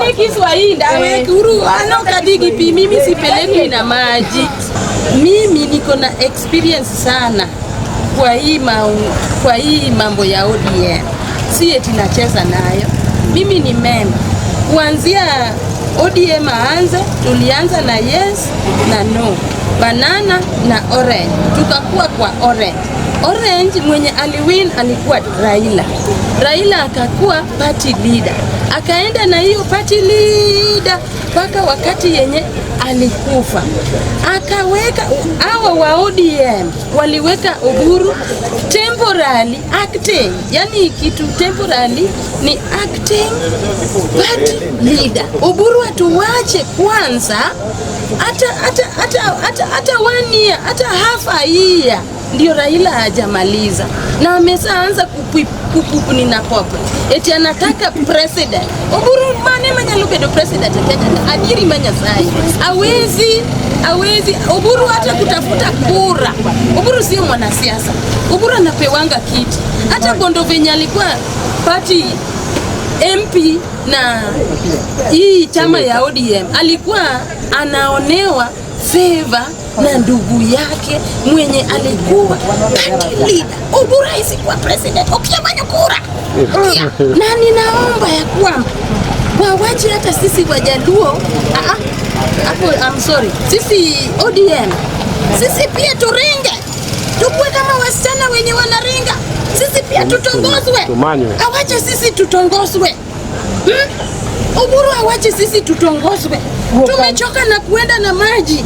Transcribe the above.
Mimi Kiswahili ndawe kuru ano kadigi pi mimi sipeleki na maji. Mimi niko na experience sana kwa hii mambo ya ODM. Si eti nacheza nayo. Mimi ni member. Kuanzia ODM aanze, tulianza na yes na no, banana na orange. Tukakuwa kwa orange. Orange mwenye aliwin alikuwa Raila. Raila akakuwa party leader. Akaenda na hiyo party leader mpaka wakati yenye alikufa. Akaweka hawa wa ODM waliweka Oburu temporarily acting. Yani kitu temporarily ni acting party leader. Oburu atuwache kwanza hata 1 year, hata half a year. Ndio Raila hajamaliza na ameanza kupupu na popo eti anataka president. Oburu mane manyaluke do president Kenya adiri manya sai hawezi Oburu hata kutafuta kura. Oburu sio mwanasiasa. Oburu anapewanga kiti. Hata Bondo venye alikuwa party MP na hii chama ya ODM alikuwa anaonewa favor na ndugu yake mwenye alikuwa leader. Oburu haisi kuwa president ukiyamanya kura. Na ninaomba ya kwamba wawache hata sisi Wajaluo hapo, I'm sorry, sisi ODM sisi pia turinge, tukue kama wasichana wenye wanaringa. Sisi pia tutongozwe. Awache sisi tutongozwe. Oburu awache sisi tutongozwe. Tumechoka na kuenda na maji.